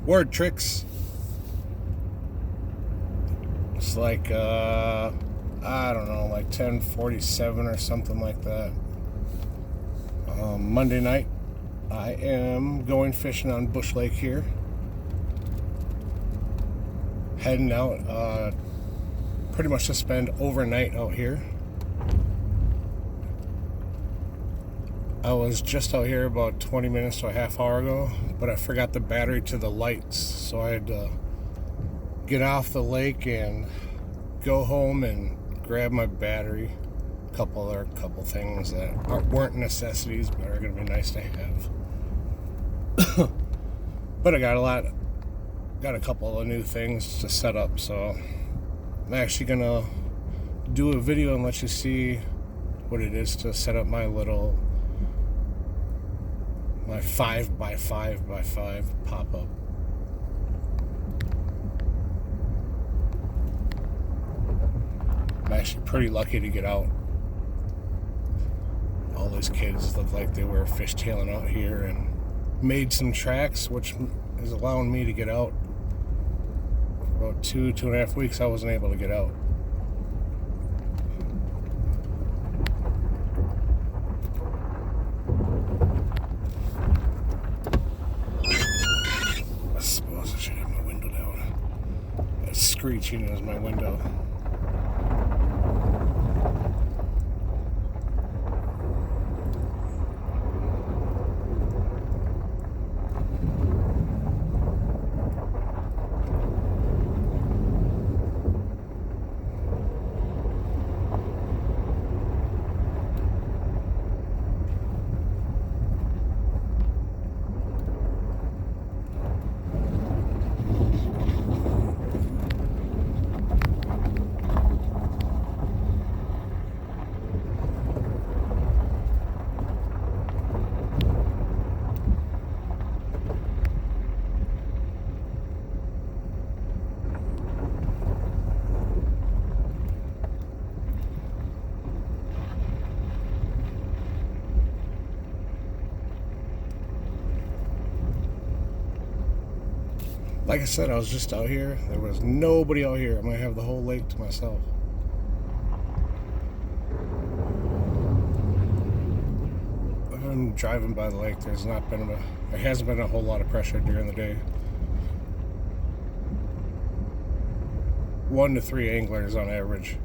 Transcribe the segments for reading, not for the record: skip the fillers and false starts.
Word tricks. It's like I don't know, like 10:47 or something like that. Monday night, I am going fishing on Bush Lake here. Heading out pretty much to spend overnight out here. I was just out here about 20 minutes to a half hour ago, but I forgot the battery to the lights, so I had to get off the lake and go home and grab my battery. A couple things that weren't necessities, but are going to be nice to have. But I got a couple of new things to set up, so I'm actually going to do a video and let you see what it is to set up my 5x5x5 pop-up. I'm actually pretty lucky to get out. All these kids look like they were fishtailing out here and made some tracks, which is allowing me to get out. For about 2.5 weeks I wasn't able to get out. I suppose I should have my window down. That screeching is my window. Like I said, I was just out here. There was nobody out here. I'm going to have the whole lake to myself. I've been driving by the lake. There hasn't been a whole lot of pressure during the day. 1 to 3 anglers on average.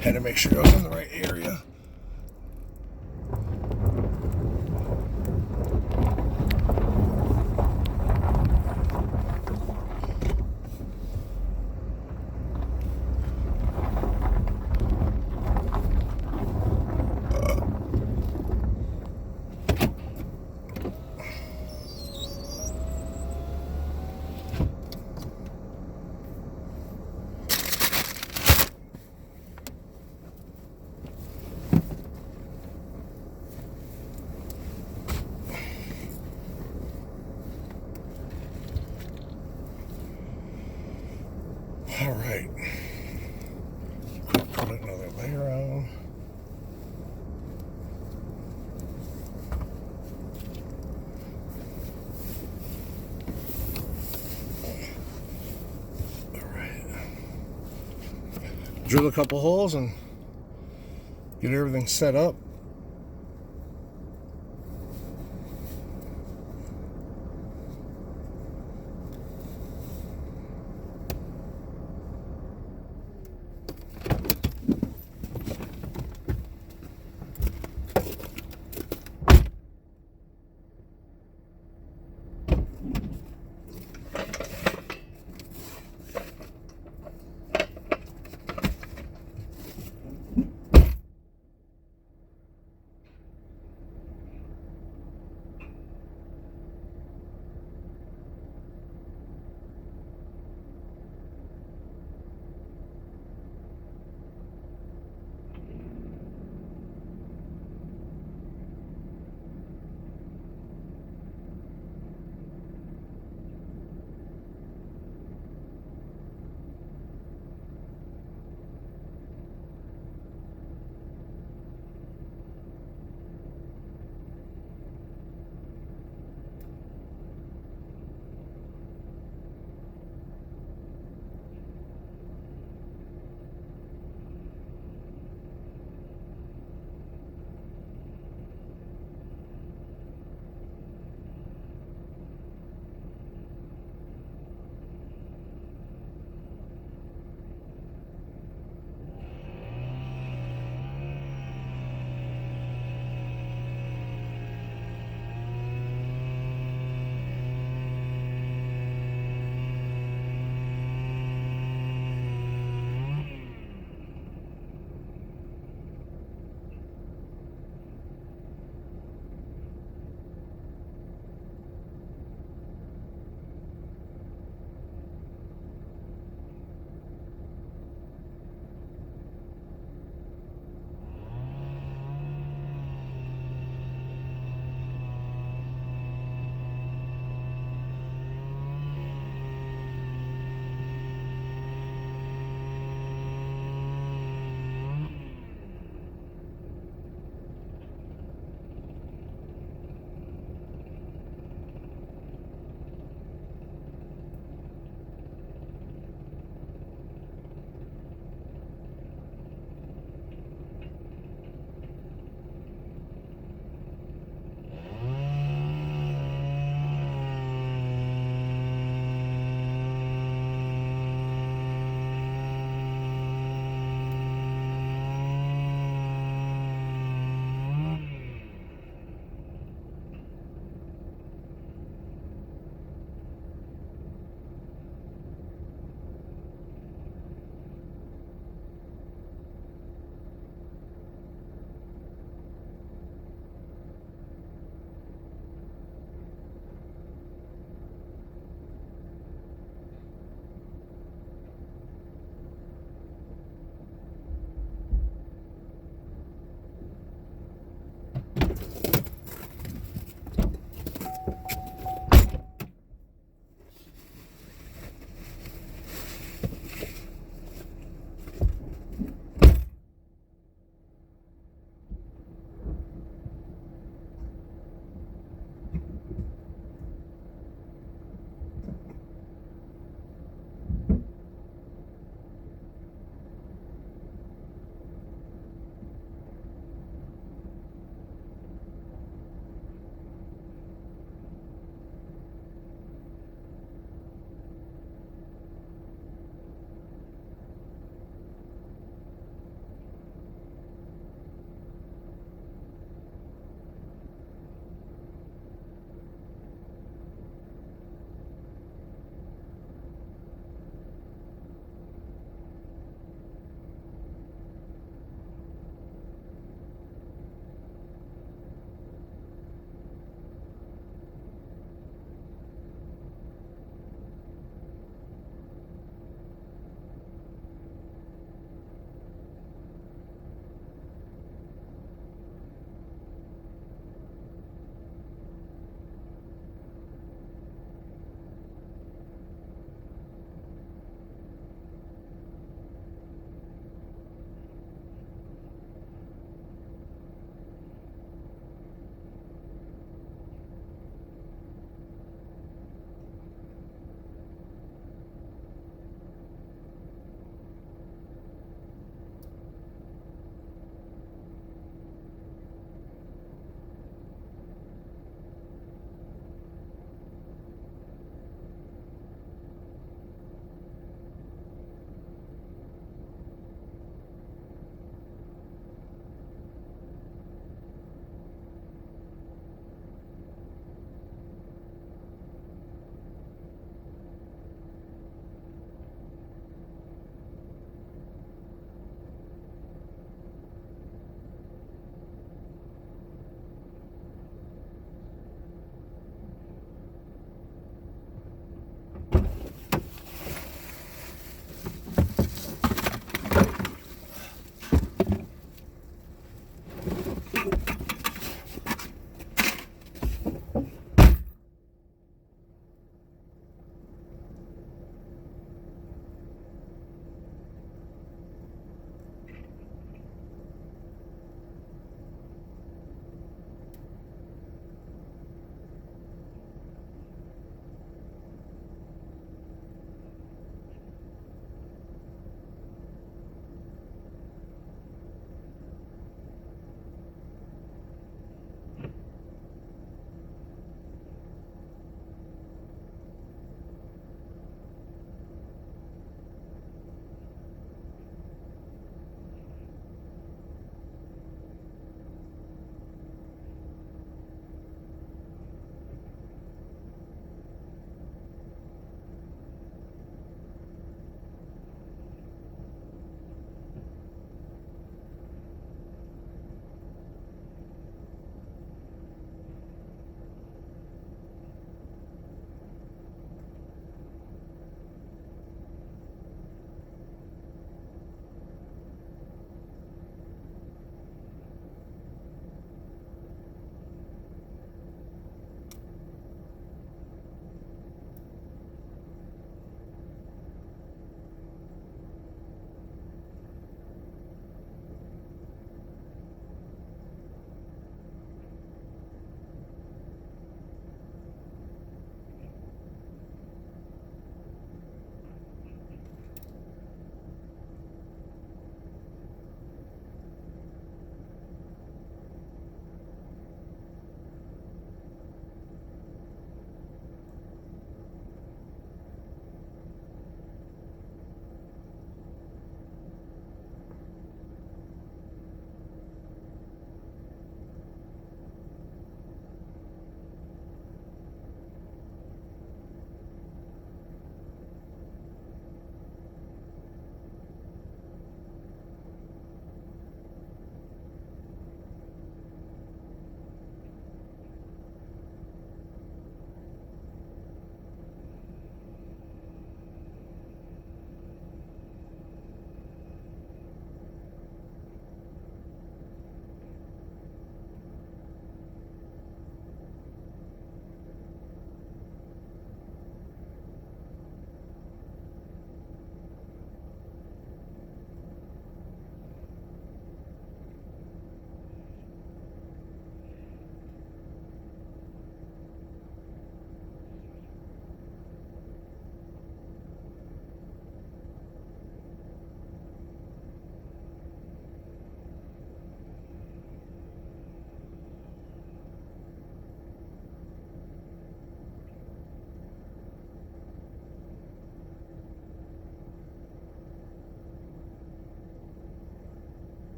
Had to make sure I was in the right area. All right. Put another layer on. All right. Drill a couple holes and get everything set up.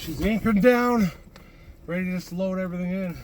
She's anchored down, ready to just load everything in.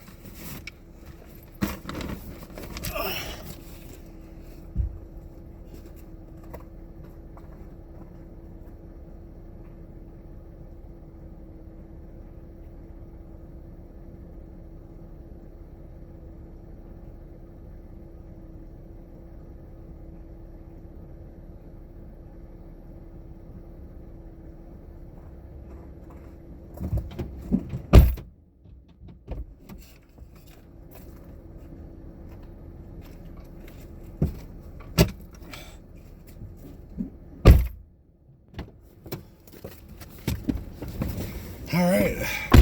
All right.